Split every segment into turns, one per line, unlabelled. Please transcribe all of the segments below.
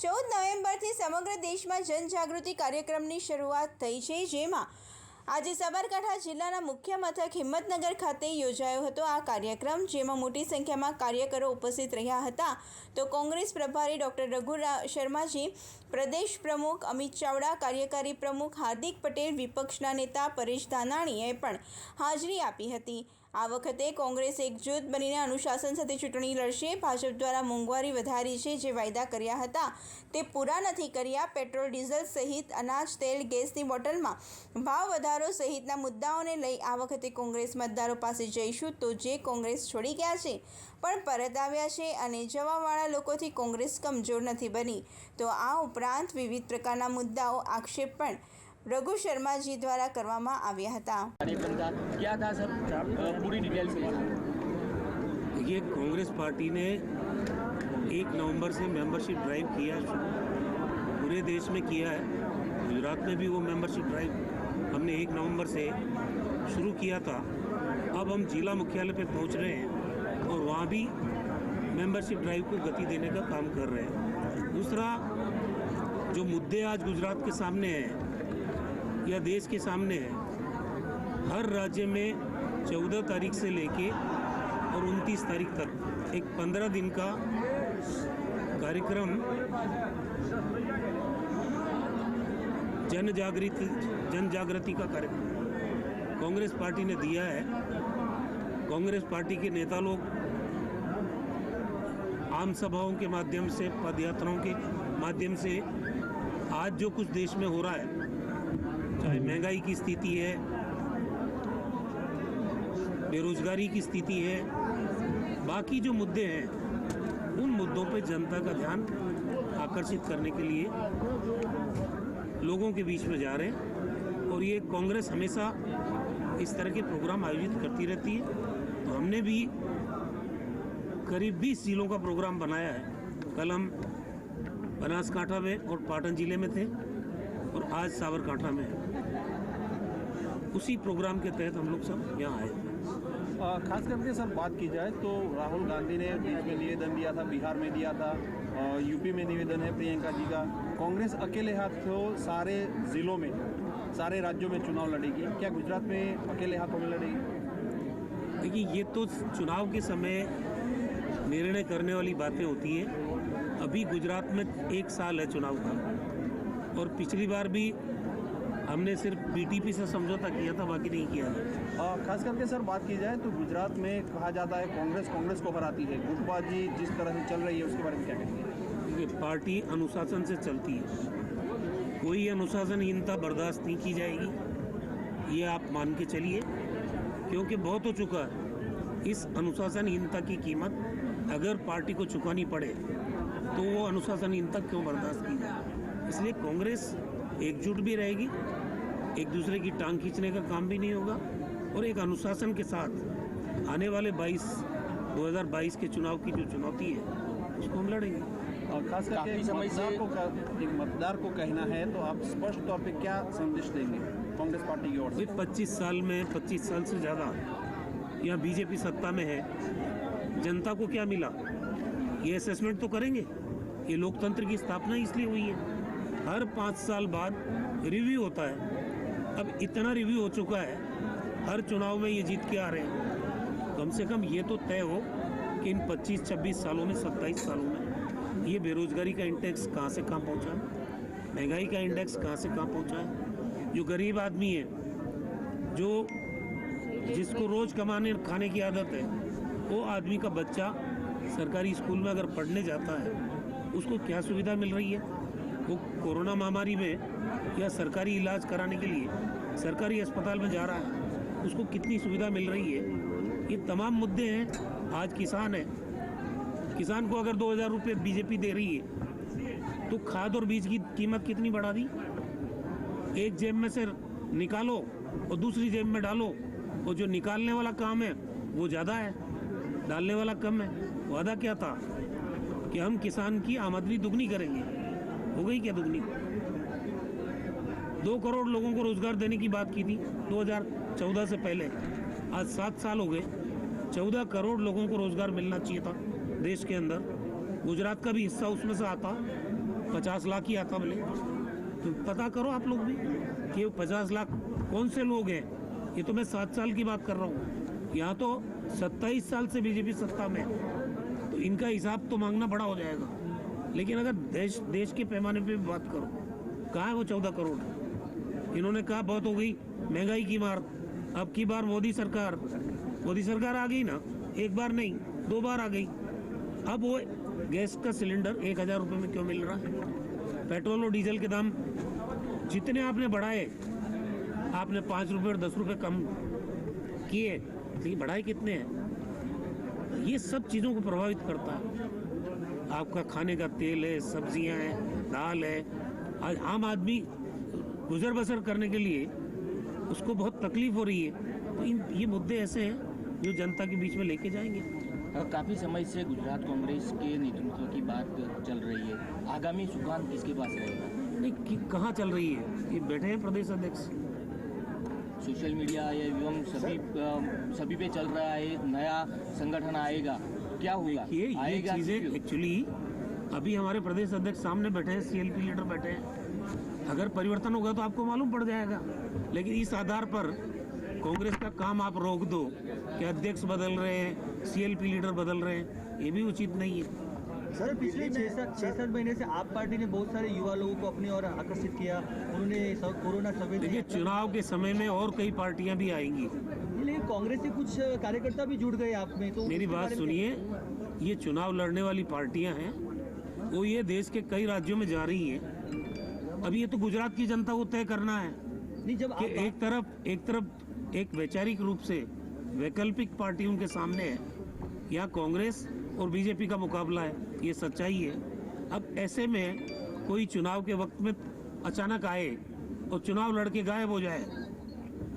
14 નવેમ્બરથી સમગ્ર દેશમાં જનજાગૃતિ કાર્યક્રમની શરૂઆત થઈ છે, જેમાં આજે સાબરકાંઠા જિલ્લાના મુખ્ય મથક હિંમતનગર ખાતે યોજાયો હતો આ કાર્યક્રમ, જેમાં મોટી સંખ્યામાં કાર્યકરો ઉપસ્થિત રહ્યા હતા। તો કોંગ્રેસ પ્રભારી ડૉક્ટર રઘુ શર્માજી, પ્રદેશ પ્રમુખ અમિત ચાવડા, કાર્યકારી પ્રમુખ હાર્દિક પટેલ, વિપક્ષના નેતા પરેશ ધાનાણીએ પણ હાજરી આપી હતી। આ વખતે કોંગ્રેસ એકજૂથ બનીને અનુશાસન સાથે ચૂંટણી લડશે। ભાજપ દ્વારા મોંઘવારી વધારી છે, જે વાયદા કર્યા હતા તે પૂરા નથી કર્યા। પેટ્રોલ ડીઝલ સહિત અનાજ, તેલ, ગેસની બોટલમાં ભાવ વધારો સહિતના મુદ્દાઓને લઈ આ વખતે કોંગ્રેસ મતદારો પાસે જઈશું। તો જે કોંગ્રેસ છોડી ગયા છે પણ પરત આવ્યા છે અને જવાવાળા લોકોથી કોંગ્રેસ કમજોર નથી બની। તો આ ઉપરાંત વિવિધ પ્રકારના મુદ્દાઓ આક્ષેપ પણ रघु शर्मा जी द्वारा करवामा आव्या हता।
क्या था सर, पूरी डिटेल से
देखिए, कांग्रेस पार्टी ने 1 नवंबर से मेंबरशिप ड्राइव किया, पूरे देश में किया है। गुजरात में भी वो मेंबरशिप ड्राइव हमने 1 नवंबर से शुरू किया था। अब हम जिला मुख्यालय पे पहुंच रहे हैं और वहाँ भी मेंबरशिप ड्राइव को गति देने का काम कर रहे हैं। दूसरा, जो मुद्दे आज गुजरात के सामने हैं या देश के सामने है, हर राज्य में 14 तारीख से लेके और 29 तारीख तक एक 15 दिन का कार्यक्रम जन जागृति का कार्यक्रम कांग्रेस पार्टी ने दिया है। कांग्रेस पार्टी के नेता लोग आम सभाओं के माध्यम से, पदयात्राओं के माध्यम से आज जो कुछ देश में हो रहा है, चाहे महंगाई की स्थिति है, बेरोजगारी की स्थिति है, बाकी जो मुद्दे हैं, उन मुद्दों पे जनता का ध्यान आकर्षित करने के लिए लोगों के बीच में जा रहे हैं। और ये कांग्रेस हमेशा इस तरह के प्रोग्राम आयोजित करती रहती है। तो हमने भी करीब 20 जिलों का प्रोग्राम बनाया है। कल हम बनासकांठा में और पाटन जिले में थे और आज साबरकांठा में। उसी प्रोग्राम के तहत हम लोग सब यहाँ आए।
खास करके सर बात की जाए तो राहुल गांधी ने बीच में निवेदन दिया था, बिहार में दिया था, यूपी में निवेदन है प्रियंका जी का। कांग्रेस अकेले हाथों सारे ज़िलों में, सारे राज्यों में चुनाव लड़ेगी, क्या गुजरात में अकेले हाथों में लड़ेगी?
देखिए, ये तो चुनाव के समय निर्णय करने वाली बातें होती है। अभी गुजरात में 1 साल है चुनाव का, और पिछली बार भी हमने सिर्फ बीटीपी से समझौता किया था, बाकी नहीं किया था।
खास करके सर बात की जाए तो गुजरात में कहा जाता है कांग्रेस को हराती है। गुटबाजी जिस तरह से चल रही है उसके बारे में क्या कहेंगे?
पार्टी अनुशासन से चलती है, कोई अनुशासनहीनता बर्दाश्त नहीं की जाएगी, ये आप मान के चलिए, क्योंकि बहुत हो चुका है। इस अनुशासनहीनता की कीमत अगर पार्टी को चुकानी पड़े तो वो अनुशासनहीनता क्यों बर्दाश्त की जाए। इसलिए कांग्रेस एकजुट भी रहेगी, एक दूसरे की टांग खींचने का काम भी नहीं होगा, और एक अनुशासन के साथ आने वाले 2022 के चुनाव की जो चुनौती है उसको हम लड़ेंगे।
और खास करके मतदार को कहना है तो आप स्पष्ट तौर पे क्या संदेश देंगे कांग्रेस पार्टी की ओर से?
25 साल से ज़्यादा यहाँ बीजेपी सत्ता में है, जनता को क्या मिला ये असेसमेंट तो करेंगे। ये लोकतंत्र की स्थापना इसलिए हुई है, हर 5 साल बाद रिव्यू होता है। अब इतना रिव्यू हो चुका है, हर चुनाव में ये जीत के आ रहे हैं। कम से कम ये तो तय हो कि इन 25-26 सालों में, 27 सालों में ये बेरोजगारी का इंडेक्स कहाँ से कहाँ पहुँचा है, महंगाई का इंडेक्स कहाँ से कहाँ पहुँचा है। जो गरीब आदमी है, जिसको रोज़ कमाने खाने की आदत है, वो आदमी का बच्चा सरकारी स्कूल में अगर पढ़ने जाता है उसको क्या सुविधा मिल रही है। वो कोरोना महामारी में या सरकारी इलाज कराने के लिए सरकारी अस्पताल में जा रहा है, उसको कितनी सुविधा मिल रही है। ये तमाम मुद्दे हैं। आज किसान है, किसान को अगर 2000 रुपये बीजेपी दे रही है तो खाद और बीज की कीमत कितनी बढ़ा दी। एक जेब में से निकालो और दूसरी जेब में डालो, और जो निकालने वाला काम है वो ज़्यादा है, डालने वाला कम है। वादा क्या था कि हम किसान की आमदनी दुगनी करेंगे, हो गई क्या दुगनी? 2 करोड़ लोगों को रोजगार देने की बात की थी 2014 से पहले। आज 7 साल हो गए, 14 करोड़ लोगों को रोजगार मिलना चाहिए था देश के अंदर। गुजरात का भी हिस्सा उसमें से आता, 50 लाख ही आता बोले। तो पता करो आप लोग भी कि वो 50 लाख कौन से लोग हैं। ये तो मैं 7 साल की बात कर रहा हूँ, यहाँ तो 27 साल से बीजेपी सत्ता में है, तो इनका हिसाब तो मांगना बड़ा हो जाएगा। लेकिन अगर देश के पैमाने पे बात करो, कहाँ है वो 14 करोड़। इन्होंने कहा बहुत हो गई महंगाई की मार। अब की बार मोदी सरकार आ गई ना, एक बार नहीं 2 बार आ गई। अब वो गैस का सिलेंडर 1000 रुपये में क्यों मिल रहा है? पेट्रोल और डीजल के दाम जितने आपने बढ़ाए, आपने 5 रुपये और 10 रुपये कम किए, लेकिन बढ़ाए कितने हैं? ये सब चीज़ों को प्रभावित करता है। आपका खाने का तेल है, सब्जियां हैं, दाल है। आज आम आदमी गुजर बसर करने के लिए उसको बहुत तकलीफ हो रही है। तो ये मुद्दे ऐसे हैं जो जनता के बीच में लेके जाएंगे।
काफ़ी समय से गुजरात कांग्रेस के नेतृत्व की बात चल रही है, आगामी सुकान किसके पास रहेगा?
नहीं, कहाँ चल रही है? ये बैठे हैं प्रदेश अध्यक्ष।
सोशल मीडिया एवं सभी पे चल रहा है, नया संगठन आएगा, क्या होगा?
ये
आएगा
चीज़ें
क्यों?
एक्चुअली अभी हमारे प्रदेश अध्यक्ष सामने बैठे हैं, CLP लीडर बैठे हैं। अगर परिवर्तन होगा तो आपको मालूम पड़ जाएगा। लेकिन इस आधार पर कांग्रेस का काम आप रोक दो कि अध्यक्ष बदल रहे हैं, CLP लीडर बदल रहे हैं, ये भी उचित नहीं है।
सर, पिछले 6-7 महीने से आप पार्टी ने बहुत सारे युवा लोगों को अपनी ओर आकर्षित किया। उन्होंने कोरोना सर्वे
देखिए, चुनाव के समय में और कई पार्टियां भी आएंगी।
लेकिन कांग्रेस से कुछ कार्यकर्ता भी जुड़ गए आप में, तो
मेरी बात सुनिए, ये चुनाव लड़ने वाली पार्टियां हैं, वो ये देश के कई राज्यों में जा रही हैं। अभी ये तो गुजरात की जनता को तय करना है
नहीं, जब
कि एक तरफ एक वैचारिक रूप से वैकल्पिक पार्टी उनके सामने है, यहाँ कांग्रेस और बीजेपी का मुकाबला है, ये सच्चाई है। अब ऐसे में कोई चुनाव के वक्त में अचानक आए और चुनाव लड़के गायब हो जाए,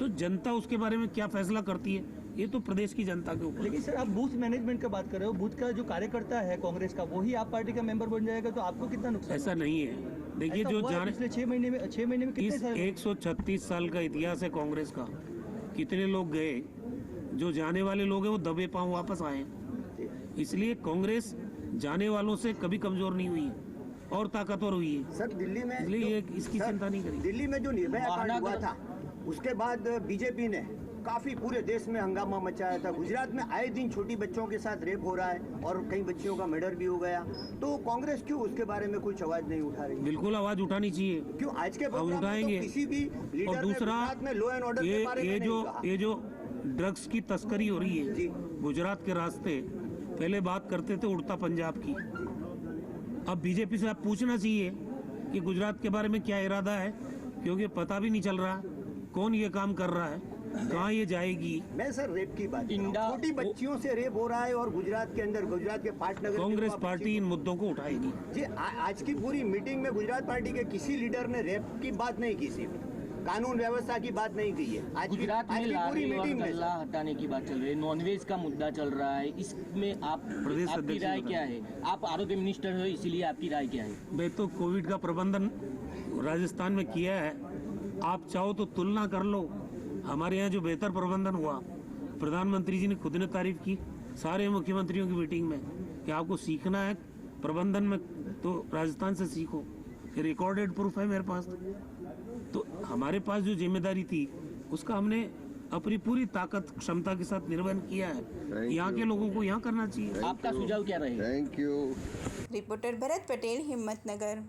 तो जनता उसके बारे में क्या फैसला करती है, ये तो प्रदेश की जनता के ऊपर।
लेकिन सर, आप बूथ मैनेजमेंट का बात कर रहे हो। बूथ का जो कार्यकर्ता है कांग्रेस का, वही आप पार्टी का मेंबर बन जाएगा, तो आपको कितना नुकसान?
ऐसा नहीं है। देखिए,
ऐसा
जो
हुआ है
जाने
पिछले 6 महीने में कितने
इस
सारे
136 साल का इतिहास है कांग्रेस का, कितने लोग गए, जो जाने वाले लोग हैं वो दबे पांव वापस आए। इसलिए कांग्रेस जाने वालों से कभी कमजोर नहीं हुई है और ताकतवर हुई है।
सर, दिल्ली में
इसलिए इसकी चिंता नहीं करी।
दिल्ली में जो निर्भया कांड हुआ था, उसके बाद बीजेपी ने काफी पूरे देश में हंगामा मचाया था। गुजरात में आए दिन छोटी बच्चों के साथ रेप हो रहा है और कई बच्चियों का मर्डर भी हो गया। तो कांग्रेस क्यों उसके बारे में कुछ आवाज नहीं उठा रही?
बिल्कुल आवाज उठानी चाहिए,
क्यों आज के
हम
प्रोग्राम में
उठाएंगे।
तो किसी भी
और
लीडर ने
दूसरा,
गुजरात में लॉ एंड ऑर्डर के बारे में नहीं कहा।
ये जो ड्रग्स की तस्करी हो रही
जी।
है गुजरात के रास्ते, पहले बात करते थे उड़ता पंजाब की, अब बीजेपी से आप पूछना चाहिए कि गुजरात के बारे में क्या इरादा है, क्योंकि पता भी नहीं चल रहा कौन ये काम कर रहा है, कहाँ ये जाएगी।
मैं सर रेप की बात कर रहा हूं। छोटी बच्चियों से रेप हो रहा है और गुजरात के अंदर, गुजरात के पाटनगर में
कांग्रेस
हुआ
पार्टी
बच्ची
इन मुद्दों को उठाएगी।
जी, आज की पूरी मीटिंग में गुजरात पार्टी के किसी लीडर ने रेप की बात नहीं की, सिर्फ कानून व्यवस्था की बात नहीं की है। आज
गुजरात में
की पूरी
लारी और
मीटिंग में
गल्ला हटाने की बात चल रही है, नॉनवेज का मुद्दा चल रहा है, इसमें
प्रदेश
आपकी
अध्यक्ष
राय क्या है? आप आरोग्य मिनिस्टर हो, इसीलिए आपकी राय क्या है?
मैं तो कोविड का प्रबंधन राजस्थान में किया है, आप चाहो तो तुलना कर लो। हमारे यहाँ जो बेहतर प्रबंधन हुआ, प्रधानमंत्री जी ने खुद ने तारीफ की सारे मुख्यमंत्रियों की मीटिंग में कि आपको सीखना है प्रबंधन में तो राजस्थान से सीखो। ये रिकॉर्डेड प्रूफ है मेरे पास। तो हमारे पास जो जिम्मेदारी थी उसका हमने अपनी पूरी ताकत क्षमता के साथ निर्वहन किया है। यहाँ के लोगों को यहाँ करना चाहिए।
आपका सुझाव क्या रहेगा?
Thank you.
Reporter Bharat Patel, Himmatnagar.